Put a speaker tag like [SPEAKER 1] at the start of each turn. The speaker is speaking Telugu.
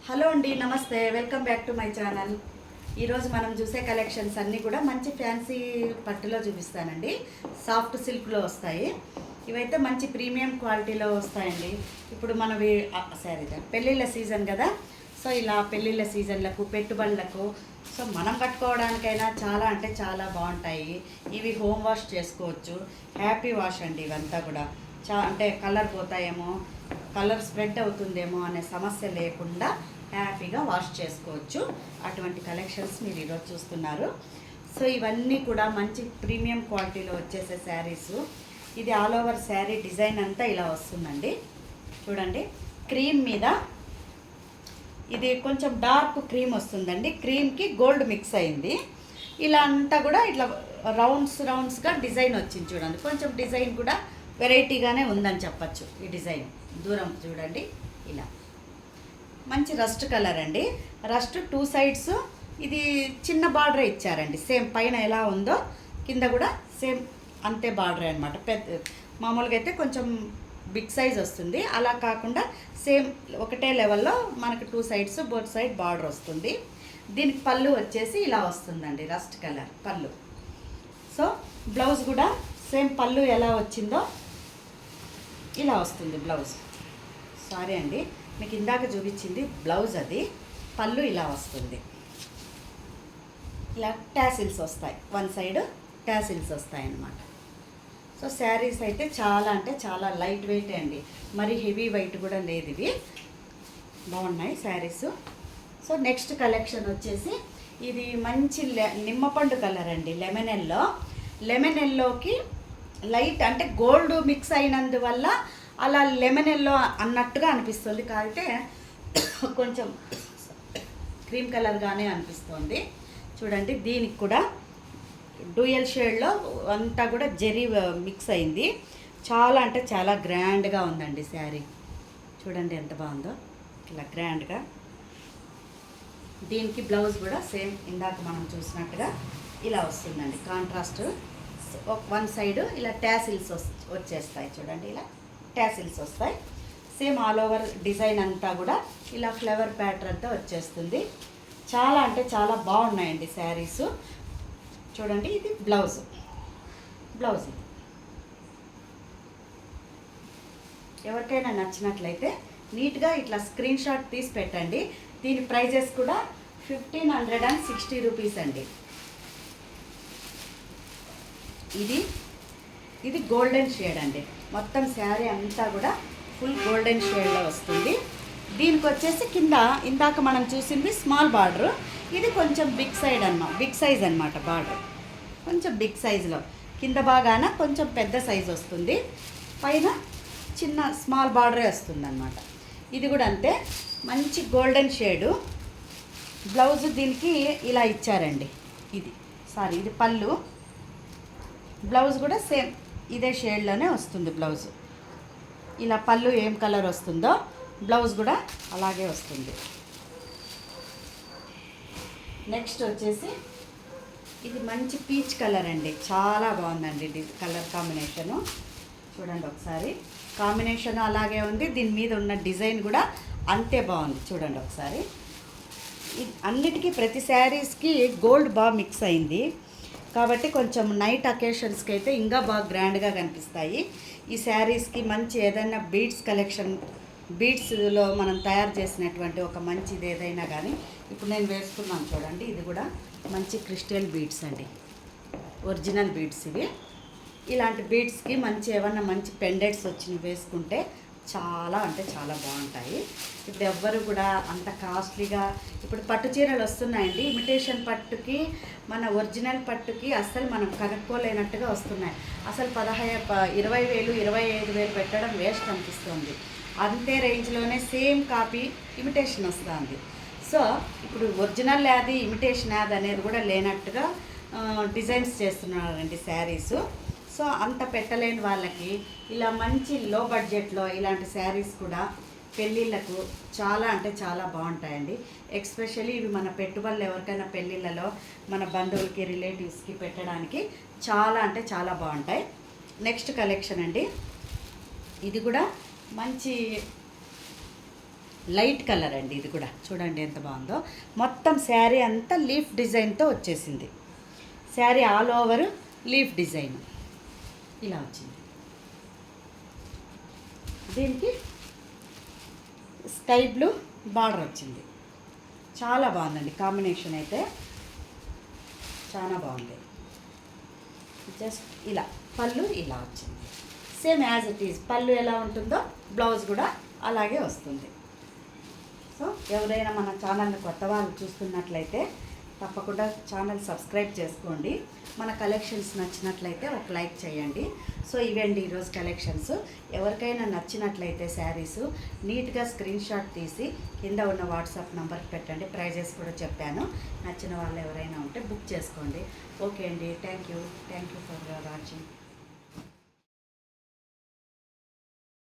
[SPEAKER 1] హలో అండి, నమస్తే. Welcome back to my channel. ఈరోజు మనం చూసే కలెక్షన్స్ అన్నీ కూడా మంచి ఫ్యాన్సీ పట్టులో చూపిస్తానండి. సాఫ్ట్ సిల్క్లో వస్తాయి. ఇవైతే మంచి ప్రీమియం క్వాలిటీలో వస్తాయండి. ఇప్పుడు మనవి పెళ్ళిళ్ళ సీజన్ కదా, సో ఇలా పెళ్ళిళ్ళ సీజన్లకు, పెట్టుబడులకు, సో మనం కట్టుకోవడానికైనా చాలా అంటే చాలా బాగుంటాయి. ఇవి హోమ్ వాష్ చేసుకోవచ్చు. హ్యాపీ వాష్ అండి. ఇవంతా కూడా అంటే కలర్ పోతాయేమో, కలర్ స్ప్రెడ్ అవుతుందేమో అనే సమస్య లేకుండా హ్యాపీగా వాష్ చేసుకోవచ్చు. అటువంటి కలెక్షన్స్ మీరు ఈరోజు చూస్తున్నారు. సో ఇవన్నీ కూడా మంచి ప్రీమియం క్వాలిటీలో వచ్చేసే శారీసు. ఇది ఆల్ ఓవర్ శారీ డిజైన్ అంతా ఇలా వస్తుందండి. చూడండి, క్రీమ్ మీద ఇది కొంచెం డార్క్ క్రీమ్ వస్తుందండి. క్రీమ్కి గోల్డ్ మిక్స్ అయింది. ఇలా అంతా కూడా ఇట్లా రౌండ్స్గా డిజైన్ వచ్చింది. చూడండి, కొంచెం డిజైన్ కూడా వెరైటీగానే ఉందని చెప్పచ్చు. ఈ డిజైన్ దూరం చూడండి, ఇలా మంచి రస్ట్ కలర్ అండి. రస్ట్ 2 సైడ్స్ ఇది చిన్న బార్డరే ఇచ్చారండి. సేమ్ పైన ఎలా ఉందో కింద కూడా సేమ్ అంతే బార్డరే అనమాట. మామూలుగా అయితే కొంచెం బిగ్ సైజ్ వస్తుంది, అలా కాకుండా సేమ్ ఒకటే లెవెల్లో మనకు 2 సైడ్స్ బోత్ సైడ్ బార్డర్ వస్తుంది. దీనికి పళ్ళు వచ్చేసి ఇలా వస్తుందండి, రస్ట్ కలర్ పళ్ళు. సో బ్లౌజ్ కూడా సేమ్ పళ్ళు ఎలా వచ్చిందో ఇలా వస్తుంది బ్లౌజ్. సారీ అండి, మీకు ఇందాక చూపించింది బ్లౌజ్, అది పళ్ళు ఇలా వస్తుంది. ఇలా ట్యాసిల్స్ వస్తాయి, 1 సైడ్ ట్యాసిల్స్ వస్తాయి అన్నమాట. సో శారీస్ అయితే చాలా అంటే చాలా లైట్ వెయిట్ అండి, మరి హెవీ వెయిట్ కూడా లేదు. ఇవి బాగున్నాయి శారీస్. సో నెక్స్ట్ కలెక్షన్ వచ్చేసి ఇది మంచి నిమ్మపండు కలర్ అండి. లెమన్ ఎల్లోకి లైట్ అంటే గోల్డ్ మిక్స్ అయినందువల్ల అలా లెమన్ ఎల్లో అన్నట్టుగా అనిపిస్తుంది. కాకపోతే కొంచెం క్రీమ్ కలర్గానే అనిపిస్తుంది. చూడండి, దీనికి కూడా డ్యూయల్ షేడ్లో అంతా కూడా జెరీ మిక్స్ అయింది. చాలా అంటే చాలా గ్రాండ్గా ఉందండి శారీ. చూడండి ఎంత బాగుందో, ఇలా గ్రాండ్గా. దీనికి బ్లౌజ్ కూడా సేమ్ ఇందాక మనం చూసినట్టుగా ఇలా వస్తుందండి. కాంట్రాస్ట్ 1 సైడ్ ఇలా ట్యాసిల్స్ వచ్చేస్తాయి. చూడండి, ఇలా ట్యాసిల్స్ వస్తాయి. సేమ్ ఆల్ ఓవర్ డిజైన్ అంతా కూడా ఇలా ఫ్లవర్ ప్యాటర్న్తో వచ్చేస్తుంది. చాలా అంటే చాలా బాగున్నాయండి శారీస్. చూడండి, ఇది బ్లౌజ్ ఇది. ఎవరికైనా నచ్చినట్లయితే నీట్గా ఇట్లా స్క్రీన్ షాట్ తీసి పెట్టండి. దీని ప్రైజెస్ కూడా 1560 రూపీస్ అండి. ఇది గోల్డెన్ షేడ్ అండి. మొత్తం శారీ అంతా కూడా ఫుల్ గోల్డెన్ షేడ్లో వస్తుంది. దీనికి వచ్చేసి కింద ఇందాక మనం చూసింది స్మాల్ బార్డర్, ఇది కొంచెం బిగ్ సైజ్ అన్నమాట. బార్డర్ కొంచెం బిగ్ సైజులో, కింద బాగాన కొంచెం పెద్ద సైజు వస్తుంది, పైన చిన్న స్మాల్ బార్డరే వస్తుంది అన్నమాట. ఇది కూడా అంతే, మంచి గోల్డెన్ షేడు. బ్లౌజ్ దీనికి ఇలా ఇచ్చారండి. ఇది పళ్ళు. బ్లౌజ్ కూడా సేమ్ ఇదే షేడ్లోనే వస్తుంది బ్లౌజ్. ఇలా పళ్ళు ఏం కలర్ వస్తుందో బ్లౌజ్ కూడా అలాగే వస్తుంది. నెక్స్ట్ వచ్చేసి ఇది మంచి పీచ్ కలర్ అండి. చాలా బాగుందండి కలర్ కాంబినేషను. చూడండి ఒకసారి, కాంబినేషన్ అలాగే ఉంది, దీని మీద ఉన్న డిజైన్ కూడా అంతే బాగుంది. చూడండి ఒకసారి. అన్నిటికీ ప్రతి శారీస్కి గోల్డ్ బాగా మిక్స్ అయింది కాబట్టి కొంచెం నైట్ అకేషన్స్కి అయితే ఇంకా బాగా గ్రాండ్గా కనిపిస్తాయి. ఈ శారీస్కి మంచి ఏదైనా బీడ్స్ కలెక్షన్, బీడ్స్లో మనం తయారు చేసినటువంటి ఒక మంచిది ఏదైనా కానీ, ఇప్పుడు నేను వేసుకున్నాను చూడండి, ఇది కూడా మంచి క్రిస్టల్ బీడ్స్ అండి, ఒరిజినల్ బీడ్స్ ఇవి. ఇలాంటి బీడ్స్కి మంచి ఏమన్నా మంచి పెండెంట్స్ వచ్చినవి వేసుకుంటే చాలా అంటే చాలా బాగుంటాయి. ఇప్పుడు ఎవ్వరు కూడా అంత కాస్ట్లీగా, ఇప్పుడు పట్టు చీరలు వస్తున్నాయండి, ఇమిటేషన్ పట్టుకి మన ఒరిజినల్ పట్టుకి అస్సలు మనం కనుక్కోలేనట్టుగా వస్తున్నాయి. అసలు 20,000 25,000 పెట్టడం వేస్ట్ అనిపిస్తుంది. అంతే రేంజ్లోనే సేమ్ కాపీ ఇమిటేషన్ వస్తుంది. సో ఇప్పుడు ఒరిజినల్ యాది ఇమిటేషన్ యాది అనేది కూడా లేనట్టుగా డిజైన్స్ చేస్తున్నారండి శారీసు. సో అంత పెట్టలేని వాళ్ళకి ఇలా మంచి లో బడ్జెట్లో ఇలాంటి శారీస్ కూడా పెళ్ళిళ్ళకు చాలా అంటే చాలా బాగుంటాయండి. ఎస్పెషల్లీ ఇవి మన పెట్టుబడులు ఎవరికైనా పెళ్ళిళ్ళలో మన బంధువులకి, రిలేటివ్స్కి పెట్టడానికి చాలా అంటే చాలా బాగుంటాయి. నెక్స్ట్ కలెక్షన్ అండి, ఇది కూడా మంచి లైట్ కలర్ అండి. ఇది కూడా చూడండి ఎంత బాగుందో. మొత్తం శారీ అంతా లీఫ్ డిజైన్తో వచ్చేసింది. Sari all over leaf design ఇలా వచ్చింది. దీనికి స్కై బ్లూ బార్డర్ వచ్చింది. చాలా బాగుందండి కాంబినేషన్ అయితే చాలా బాగుంది. జస్ట్ ఇలా పళ్ళు ఇలా వచ్చింది. సేమ్ యాజ్ ఇట్ ఈజ్ పళ్ళు ఎలా ఉంటుందో బ్లౌజ్ కూడా అలాగే వస్తుంది. సో ఎవరైనా మన ఛానల్ని కొత్త వాళ్ళు చూస్తున్నట్లయితే తప్పకుండా ఛానల్ సబ్స్క్రైబ్ చేసుకోండి. మన కలెక్షన్స్ నచ్చినట్లయితే ఒక లైక్ చేయండి. సో ఇవండి ఈరోజు కలెక్షన్స్. ఎవరికైనా నచ్చినట్లయితే శారీసు నీట్గా స్క్రీన్ షాట్ తీసి కింద ఉన్న వాట్సాప్ నెంబర్కి పెట్టండి. ప్రైజెస్ కూడా చెప్పాను. నచ్చిన వాళ్ళు ఎవరైనా ఉంటే బుక్ చేసుకోండి. ఓకే అండి. Thank you for watching.